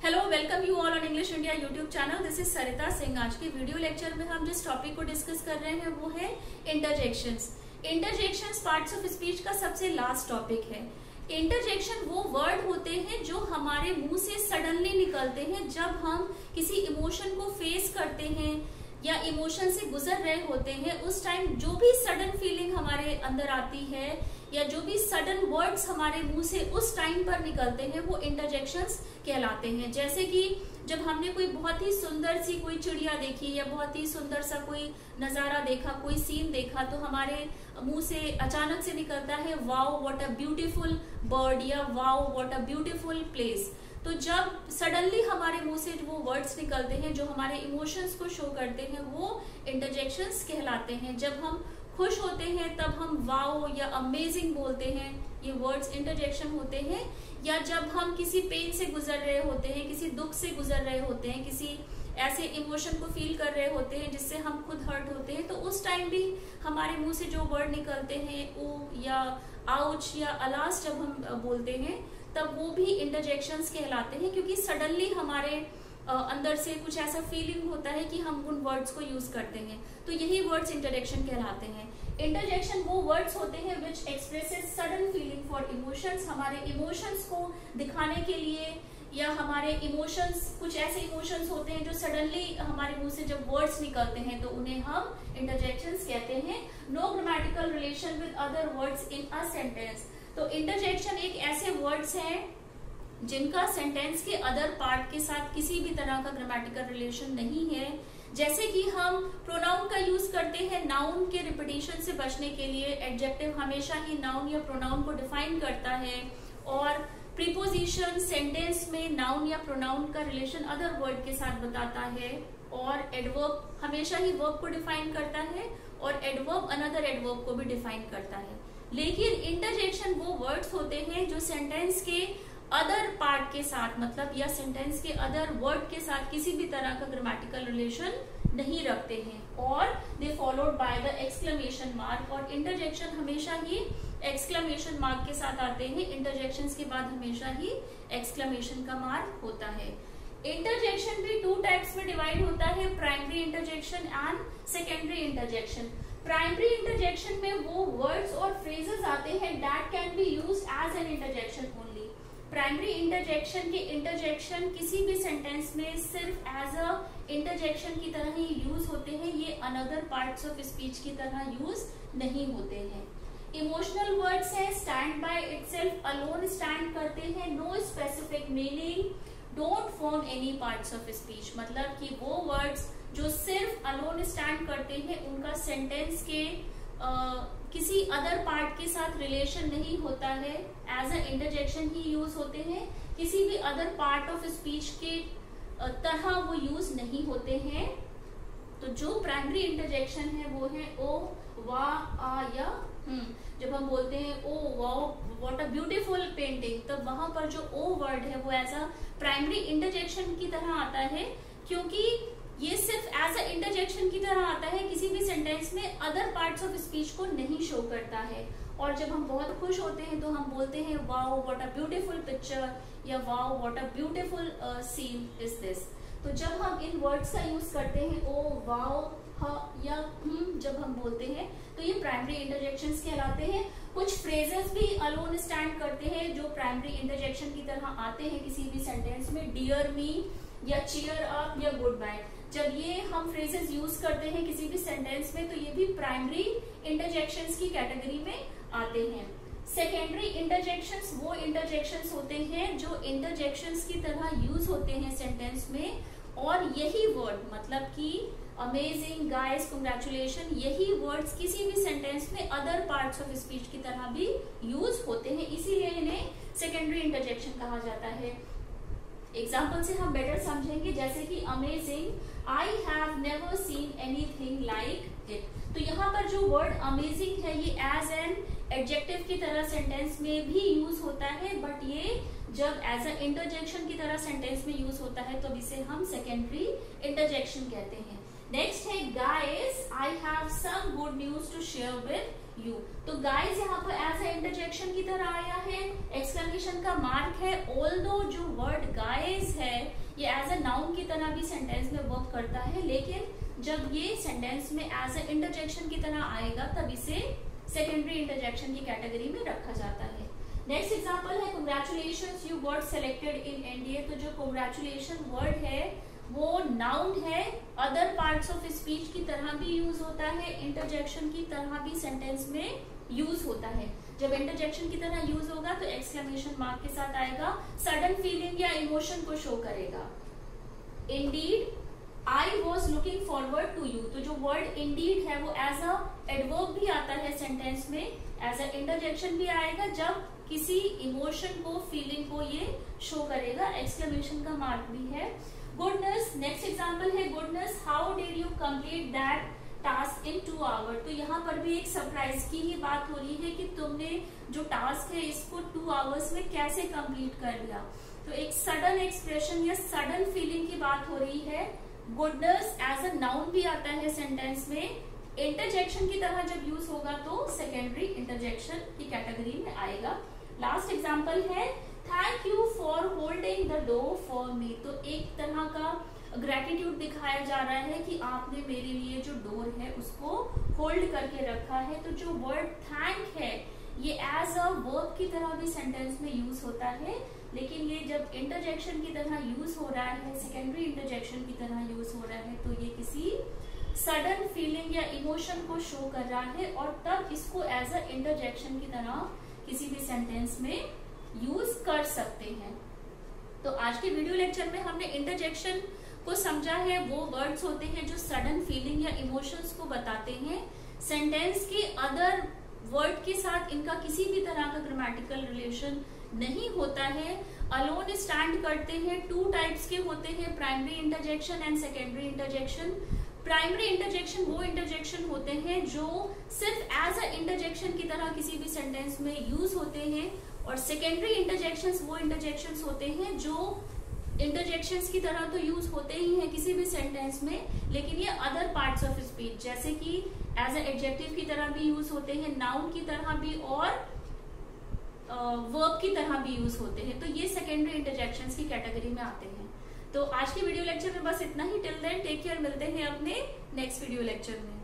Hello, welcome you all on English India YouTube channel. This is Sarita Singh. आज के video lecture में हम जिस टॉपिक को डिस्कस कर रहे हैं वो है interjections. Interjections parts of speech का सबसे लास्ट टॉपिक है। इंटरजेक्शन वो वर्ड होते हैं जो हमारे मुंह से सडनली निकलते हैं जब हम किसी इमोशन को फेस करते हैं या इमोशन से गुजर रहे होते हैं। उस टाइम जो भी सडन फीलिंग हमारे अंदर आती है या जो भी सडन वर्ड्स हमारे मुंह से उस टाइम पर निकलते हैं वो इंटरजेक्शंस कहलाते हैं। जैसे कि जब हमने कोई बहुत ही सुंदर सी कोई चिड़िया देखी या बहुत ही सुंदर सा कोई नजारा देखा, कोई सीन देखा, तो हमारे मुंह से अचानक से निकलता है wow what a beautiful bird या wow what a beautiful place. तो जब सडनली हमारे मुंह से वो वर्ड्स निकलते हैं जो हमारे इमोशंस को शो करते हैं वो इंटरजेक्शंस कहलाते हैं। जब हम खुश होते हैं तब हम वाओ या अमेजिंग बोलते हैं, ये वर्ड्स इंटरजेक्शन होते हैं। या जब हम किसी पेन से गुजर रहे होते हैं, किसी दुख से गुजर रहे होते हैं, किसी ऐसे इमोशन को फील कर रहे होते हैं जिससे हम खुद हर्ट होते हैं, तो उस टाइम भी हमारे मुंह से जो वर्ड निकलते हैं ओ या आउच या अलास जब हम बोलते हैं तब वो भी इंटरजेक्शंस कहलाते हैं, क्योंकि सडनली हमारे अंदर से कुछ ऐसा फीलिंग होता है कि हम उन वर्ड्स को यूज करते हैं, तो यही वर्ड्स इंटरजेक्शन कहलाते हैं। इंटरजेक्शन वो वर्ड्स होते हैं which expresses sudden feeling for emotions. हमारे इमोशंस को दिखाने के लिए या हमारे इमोशंस, कुछ ऐसे इमोशंस होते हैं जो सडनली हमारे मुंह से जब वर्ड्स निकलते हैं तो उन्हें हम इंटरजेक्शंस कहते हैं। No grammatical relation with other words in a sentence. तो इंटरजेक्शन एक ऐसे वर्ड्स हैं जिनका सेंटेंस के अदर पार्ट के साथ किसी भी तरह का ग्रामेटिकल रिलेशन नहीं है। जैसे कि हम प्रोनाउन का यूज करते हैं नाउन के रिपीटिशन से बचने के लिए। एडजेक्टिव हमेशा ही नाउन या प्रोनाउन को डिफाइन करता है, और प्रीपोजिशन सेंटेंस में नाउन या प्रोनाउन का रिलेशन अदर वर्ड के साथ बताता है, और एडवर्ब हमेशा ही वर्ब को डिफाइन करता है और एडवर्ब अनदर एडवर्ब को भी डिफाइन करता है। लेकिन इंटरजेक्शन वो वर्ड्स होते हैं जो सेंटेंस के अदर पार्ट के साथ, मतलब या सेंटेंस के अदर वर्ड के साथ किसी भी तरह का ग्रामेटिकल रिलेशन नहीं रखते हैं, और they followed by the exclamation mark. और इंटरजेक्शन हमेशा ही एक्सक्लेमेशन मार्क के साथ आते हैं। इंटरजेक्शंस के बाद हमेशा ही एक्सक्लेमेशन का मार्क होता है। इंटरजेक्शन भी टू टाइप्स में डिवाइड होता है, primary interjection and secondary interjection. Primary interjection में वो वर्ड्स और फ्रेजेस आते हैं that can be used as an interjection only. Primary interjection के इंटरजेक्शन किसी भी सेंटेंस में सिर्फ एज अ इंटरजेक्शन की तरह ही यूज होते हैं, ये अनदर पार्ट्स ऑफ स्पीच की तरह यूज नहीं होते हैं। इमोशनल वर्ड्स है, stand by itself, alone stand करते हैं, no specific meaning, don't form any parts of speech. मतलब कि वो वर्ड्स जो सिर्फ अलोन स्टैंड करते हैं उनका सेंटेंस के किसी अदर पार्ट के साथ रिलेशन नहीं होता है, एज अ इंटरजेक्शन ही यूज होते हैं, किसी भी अदर पार्ट ऑफ स्पीच के तरह वो यूज नहीं होते हैं। तो जो प्राइमरी इंटरजेक्शन है वो है ओ, वा, आ या जब हम बोलते हैं oh wow what a beautiful painting, तब वहां पर जो ओ वर्ड है वो एज अ प्राइमरी इंटरजेक्शन की तरह आता है, क्योंकि ये सिर्फ एज अ इंटरजेक्शन की तरह आता है, किसी भी सेंटेंस में अदर पार्ट्स ऑफ स्पीच को नहीं शो करता है। और जब हम बहुत खुश होते हैं तो हम बोलते हैं wow what a beautiful picture या wow what a beautiful scene is this. तो जब हम इन वर्ड्स का यूज करते हैं ओ, वाओ, ह या जब हम बोलते हैं तो ये प्राइमरी इंटरजेक्शंस कहलाते हैं। कुछ फ्रेजेस भी अलोन स्टैंड करते हैं जो प्राइमरी इंटरजेक्शन की तरह आते हैं किसी भी सेंटेंस में, डियर मी या चीयर अप या गुड बाय। जब ये हम फ्रेजेस यूज करते हैं किसी भी सेंटेंस में तो ये भी प्राइमरी इंटरजेक्शंस की कैटेगरी में आते हैं। सेकेंडरी इंटरजेक्शंस वो इंटरजेक्शंस होते हैं जो इंटरजेक्शंस की तरह यूज होते हैं सेंटेंस में, और यही वर्ड मतलब कि अमेजिंग, गाइस, कांग्रेचुलेशन, यही वर्ड्स किसी भी सेंटेंस में अदर पार्ट्स ऑफ स्पीच की तरह भी यूज होते हैं, इसीलिए इन्हें सेकेंडरी इंटरजेक्शन कहा जाता है। एग्जाम्पल से हम बेटर समझेंगे, जैसे कि amazing, I have never seen anything like it. तो यहाँ पर जो वर्ड अमेजिंग है ये एज एन एडजेक्टिव की तरह सेंटेंस में भी यूज होता है, बट ये जब एज अ इंटरजेक्शन की तरह सेंटेंस में यूज होता है तो इसे हम सेकेंडरी इंटरजेक्शन कहते हैं। नेक्स्ट है guys, I have some good news to share with you. तो गाइस यहाँ पर एज ए इंटरजेक्शन की तरह आया है, एक्सक्लेमेशन का मार्क है। ऑल्दो जो वर्ड गाइस है ये एज अ नाउन की तरह भी सेंटेंस में वर्क करता है, लेकिन जब ये सेंटेंस में एज अ इंटरजेक्शन की तरह आएगा तब इसे सेकेंडरी इंटरजेक्शन की कैटेगरी में रखा जाता है। नेक्स्ट एग्जांपल है congratulations you got selected in NDA. तो जो कांग्रेचुलेशन वर्ड है वो नाउन है, अदर पार्ट्स ऑफ स्पीच की तरह भी यूज होता है, इंटरजेक्शन की तरह भी सेंटेंस में यूज होता है। जब इंटरजेक्शन की तरह यूज होगा तो एक्सक्लेमेशन मार्क के साथ आएगा, सडन फीलिंग या इमोशन को शो करेगा। Indeed I was looking forward to you. तो जो वर्ड इंडीड है वो एज अ एडवर्ब भी आता है सेंटेंस में, एज अ इंटरजेक्शन भी आएगा जब किसी इमोशन को, फीलिंग को ये शो करेगा। एक्सक्लेमेशन का मार्क भी है। गुडनेस, नेक्स्ट एग्जांपल है goodness how did you complete that task in 2 hours. तो यहाँ पर भी एक सरप्राइज की ही बात हो रही है कि तुमने जो टास्क है इसको 2 आवर्स में कैसे कंप्लीट कर लिया। तो एक सडन एक्सप्रेशन या सडन फीलिंग की बात हो रही है। गुडनेस एज अ नाउन भी आता है सेंटेंस में, इंटरजेक्शन की तरह जब यूज होगा तो सेकेंडरी इंटरजेक्शन की कैटेगरी में आएगा। लास्ट एग्जांपल है thank you for holding the door for me. तो एक तरह का ग्रेटिट्यूड दिखाया जा रहा है कि आपने मेरे लिए जो डोर है उसको होल्ड करके रखा है। तो जो वर्ड थैंक है ये एज अ वर्ब की तरह भी सेंटेंस में यूज होता है, लेकिन ये जब इंटरजेक्शन की तरह यूज हो रहा है, सेकेंडरी इंटरजेक्शन की तरह यूज हो रहा है, तो ये किसी सडन फीलिंग या इमोशन को शो कर रहा है और तब इसको एज अ इंटरजेक्शन की तरह किसी भी सेंटेंस में यूज कर सकते हैं। तो आज के वीडियो लेक्चर में हमने इंटरजेक्शन को समझा है। वो वर्ड्स होते हैं जो सडन फीलिंग या इमोशंस को बताते हैं। सेंटेंस के अदर वर्ड के साथ इनका किसी भी तरह का ग्रामेटिकल रिलेशन नहीं होता है, अलोन स्टैंड करते हैं। 2 टाइप्स के होते हैं, primary interjection and secondary interjection. Primary interjection वो इंटरजेक्शन होते हैं जो सिर्फ एज अ इंटरजेक्शन की तरह किसी भी सेंटेंस में यूज होते हैं, और सेकेंडरी इंटरजेक्शंस वो इंटरजेक्शंस होते हैं जो इंटरजेक्शंस की तरह तो यूज होते ही हैं किसी भी सेंटेंस में, लेकिन ये अदर पार्ट्स ऑफ स्पीच जैसे कि एज अ एडजेक्टिव की तरह भी यूज होते हैं, नाउन की तरह भी और वर्ब की तरह भी यूज होते हैं। तो ये सेकेंडरी इंटरजेक्शंस की कैटेगरी में आते हैं। तो आज के वीडियो लेक्चर में बस इतना ही। टिल देन टेक केयर, मिलते हैं अपने नेक्स्ट वीडियो लेक्चर में।